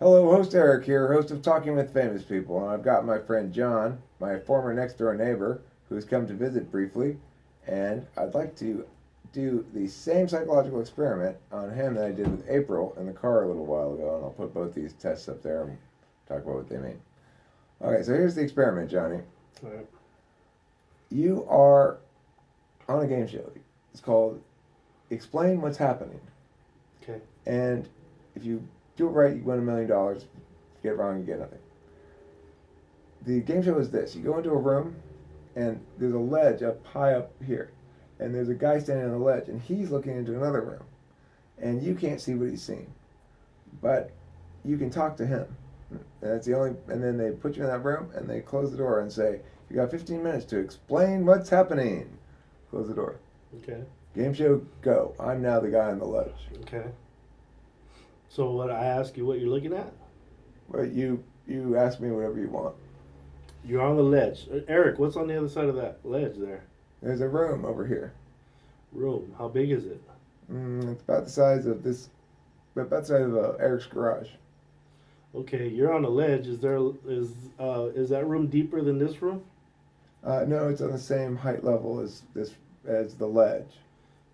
Hello, host Eric here, host of Talking with Famous People, and I've got my friend John, my former next door neighbor, who's come to visit briefly, and I'd like to do the same psychological experiment on him that I did with April in the car a little while ago, and I'll put both these tests up there and talk about what they mean. Okay, so here's the experiment, Johnny. All right. You are on a game show. It's called Explain What's Happening. Okay. And if you do it right, you win $1 million. If you get it wrong, you get nothing. The game show is this: you go into a room, and there's a ledge up high up here, and there's a guy standing on the ledge, and he's looking into another room, and you can't see what he's seeing, but you can talk to him. And that's the only. And then they put you in that room, and they close the door and say, "You got 15 minutes to explain what's happening." Close the door. Okay. Game show, go. I'm now the guy on the ledge. Okay. So what I ask you what you're looking at? But you ask me whatever you want. You're on the ledge. Eric, what's on the other side of that ledge there? There's a room over here. Room. How big is it? It's about the size of this, about the size of Eric's garage. Okay, you're on the ledge. Is that room deeper than this room? No, it's on the same height level as the ledge.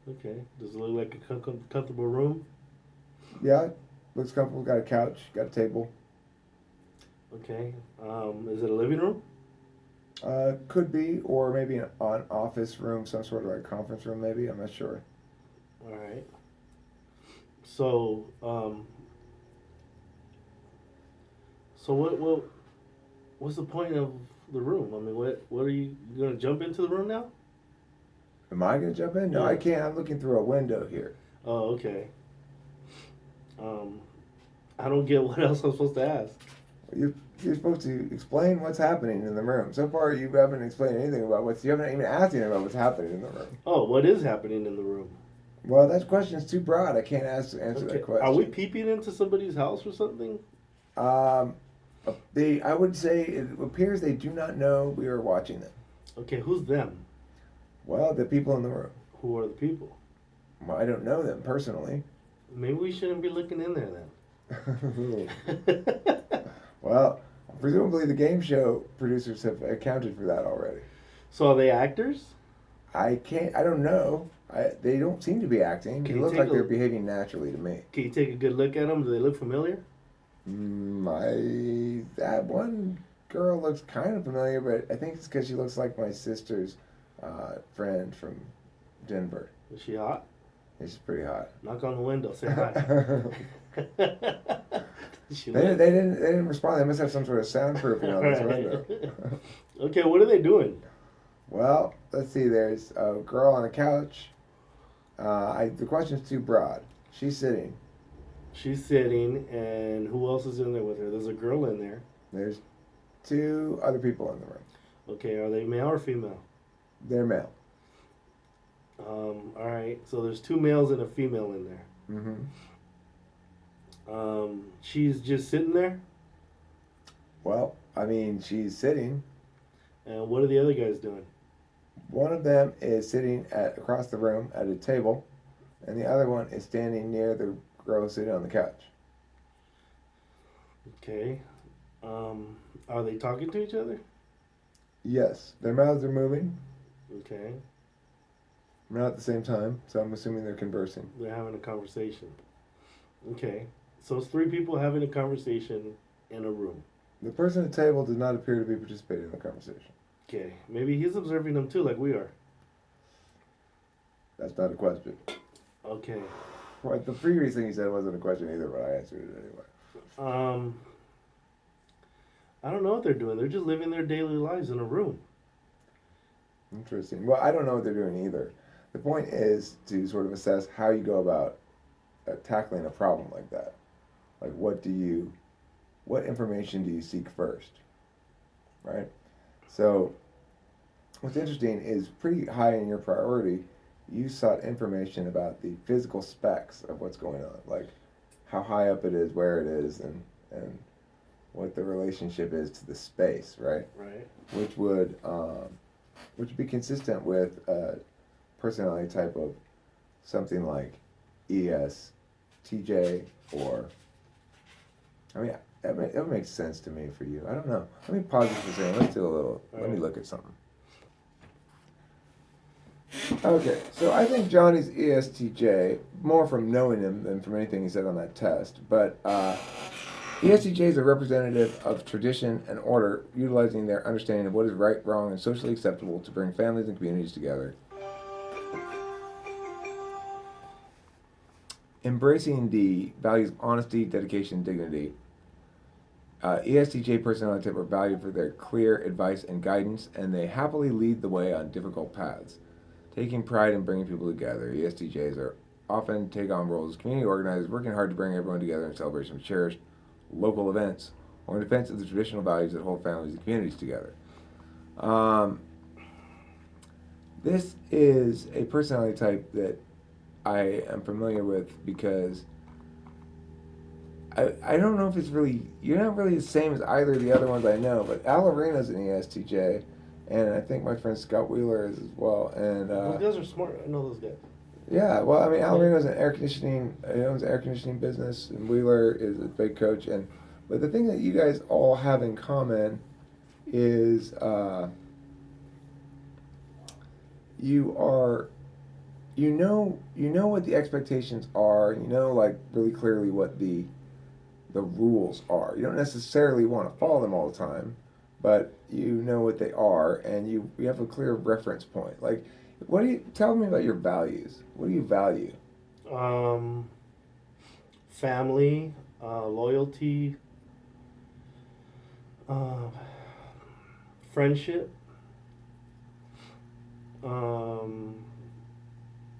Okay. Does it look like a comfortable room? Yeah, looks comfortable. Got a couch, got a table. Okay. Is it a living room? Could be, or maybe an office room, some sort of like conference room, maybe. I'm not sure. All right. So what's the point of the room? I mean, what are you gonna jump into the room now? Am I gonna jump in? No, I Yeah. can't. I'm looking through a window here. Oh, okay. Um, I don't get what else I'm supposed to ask. You're supposed to explain what's happening in the room. So far, you haven't explained anything about what's. You haven't even asked anything about what's happening in the room. Oh, what is happening in the room? Well, that question's too broad. I can't answer Okay. that question. Are we peeping into somebody's house or something? Um, I would say it appears they do not know we are watching them. Okay, who's them? Well, the people in the room. Who are the people? Well, I don't know them personally. Maybe we shouldn't be looking in there then. Well, presumably the game show producers have accounted for that already. So are they actors? I can't. I don't know. They don't seem to be acting. Can They you look take like a- they're behaving naturally to me. Can you take a good look at them? Do they look familiar? That one girl looks kind of familiar, but I think it's because she looks like my sister's friend from Denver. Is she hot? She's pretty hot. Knock on the window. Say hi. She They look- didn't respond. They must have some sort of soundproofing on this window. Okay, what are they doing? Well, let's see. There's a girl on a couch. The question's too broad. She's sitting. She's sitting, and who else is in there with her? There's a girl in there. There's two other people in the room. Okay, are they male or female? They're male. All right, so there's two males and a female in there. Mm-hmm. She's just sitting there, Well, I mean, she's sitting. and what are the other guys doing? One of them is sitting across the room at a table, and the other one is standing near the girl sitting on the couch. Okay, are they talking to each other? Yes, their mouths are moving, Okay, not at the same time, so I'm assuming they're conversing. they're having a conversation. Okay, so it's three people having a conversation in a room. The person at the table does not appear to be participating in the conversation. Okay, maybe he's observing them too, like we are. That's not a question. Okay, Well, the previous thing you said wasn't a question either, but I answered it anyway. I don't know what they're doing. They're just living their daily lives in a room. Interesting. Well, I don't know what they're doing either. The point is to sort of assess how you go about tackling a problem like that. Like, what information do you seek first? Right? So, what's interesting is pretty high in your priority, you sought information about the physical specs of what's going on, like how high up it is, where it is, and what the relationship is to the space, right? Right. Which would be consistent with a personality type of something like ESTJ or I mean, that makes sense to me for you. I don't know. Let me pause this for a second. Let's do a little. All Let me right. look at something. Okay, so I think Johnny's ESTJ, more from knowing him than from anything he said on that test. But ESTJ is a representative of tradition and order, utilizing their understanding of what is right, wrong, and socially acceptable to bring families and communities together. Embracing the values of honesty, dedication, and dignity. ESTJ personality type are valued for their clear advice and guidance, and they happily lead the way on difficult paths. Taking pride in bringing people together, ESTJs are often take on roles as community organizers, working hard to bring everyone together in celebration of cherished local events or in defense of the traditional values that hold families and communities together. Um, this is a personality type that I am familiar with because I don't know if it's really, you're not really the same as either of the other ones I know, but Al Arena's an ESTJ, and I think my friend Scott Wheeler is as well. And Those guys are smart. I know those guys. yeah, well, I mean, Al Arena's an air conditioning, he owns an air conditioning business, and Wheeler is a big coach. And but the thing that you guys all have in common is you are you know what the expectations are, and you know like really clearly what the rules are. You don't necessarily want to follow them all the time, but you know what they are, and you have a clear reference point. Like, what do you tell me about your values? What do you value? Um, family, loyalty, uh, friendship, um,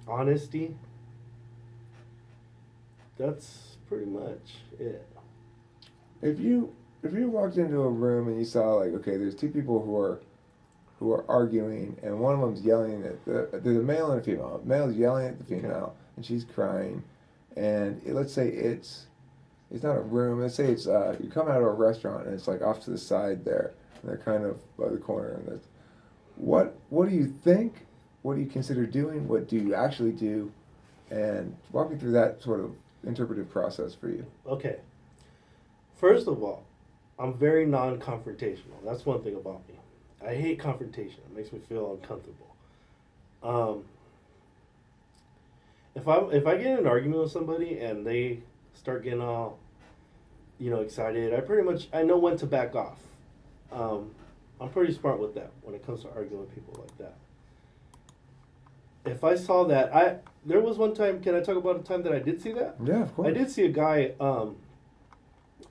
honesty. That's pretty much it. If you walked into a room and you saw like, okay, there's two people who are arguing, and one of them's yelling at there's a male and a female. The male's yelling at the female, and she's crying, and let's say it's not a room. Let's say it's you come out of a restaurant and it's like off to the side there, and they're kind of by the corner. And that's, what do you think? What do you consider doing? What do you actually do? And walk me through that sort of interpretive process for you. Okay. First of all, I'm very non-confrontational. That's one thing about me. I hate confrontation. It makes me feel uncomfortable. Um, if I get in an argument with somebody and they start getting all, excited, I know when to back off. Um, I'm pretty smart with that when it comes to arguing with people like that. If I saw that, there was one time. Can I talk about a time that I did see that? Yeah, of course. I did see a guy.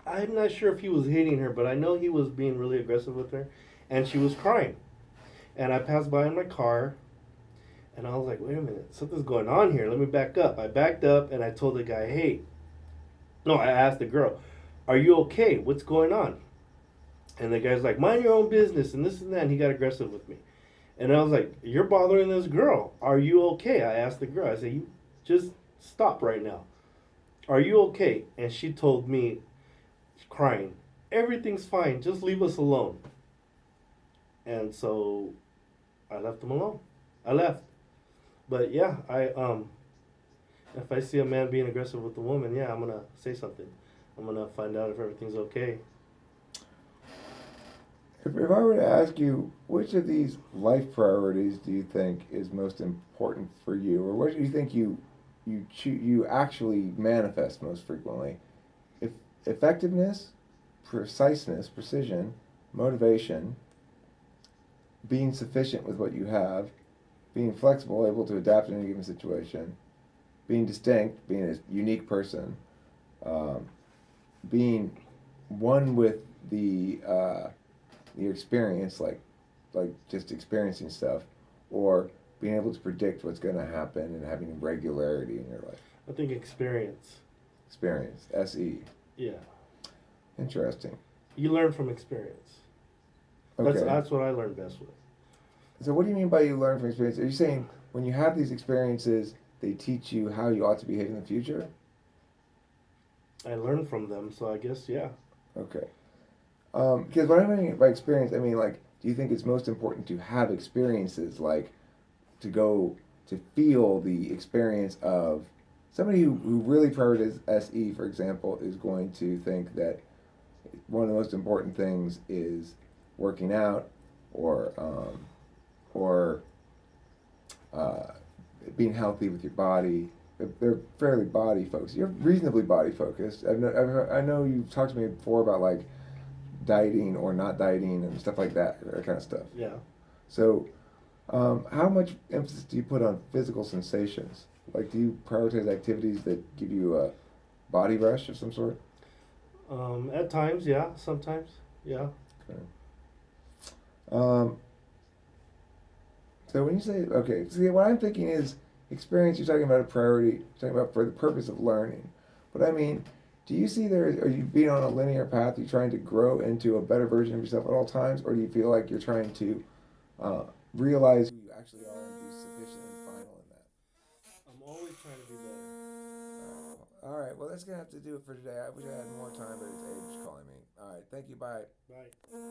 I'm not sure if he was hitting her, but I know he was being really aggressive with her, and she was crying. And I passed by in my car, and I was like, "Wait a minute, something's going on here. Let me back up." I backed up, and I told the guy, "Hey," no, I asked the girl, "Are you okay? What's going on?" And the guy's like, "Mind your own business," and this and that. And he got aggressive with me. And I was like, "You're bothering this girl. Are you okay?" I asked the girl. I said, "You just stop right now. Are you okay?" And she told me, crying, "Everything's fine. Just leave us alone." And so I left him alone. I left. But yeah, if I see a man being aggressive with a woman, yeah, I'm gonna say something. I'm gonna find out if everything's okay. If I were to ask you, which of these life priorities do you think is most important for you, or what do you think you actually manifest most frequently? If effectiveness, preciseness, precision, motivation, being sufficient with what you have, being flexible, able to adapt in any given situation, being distinct, being a unique person, um, being one with the experience, like just experiencing stuff, or being able to predict what's going to happen and having regularity in your life. I think experience. Experience, SE. Yeah. Interesting. You learn from experience. Okay. That's what I learned best with. So what do you mean by you learn from experience? Are you saying when you have these experiences, they teach you how you ought to behave in the future? I learned from them, so I guess, yeah. Okay. Because what I mean by experience, I mean like, do you think it's most important to have experiences, like to go to feel the experience of somebody who really prioritizes SE, for example, is going to think that one of the most important things is working out or or being healthy with your body. They're fairly body focused. You're reasonably body focused. I know you've talked to me before about like dieting or not dieting and stuff like that kind of stuff. Yeah. So, how much emphasis do you put on physical sensations? Like, do you prioritize activities that give you a body rush of some sort? At times, yeah. Sometimes, yeah. Okay. Um, so when you say, okay, see, what I'm thinking is experience, you're talking about a priority, you're talking about for the purpose of learning. But I mean, do you see are you being on a linear path, you're trying to grow into a better version of yourself at all times, or do you feel like you're trying to realize who you actually are and be sufficient and final in that? I'm always trying to be better. All right, well, that's going to have to do it for today. I wish I had more time, but it's age calling me. All right, thank you, bye. Bye.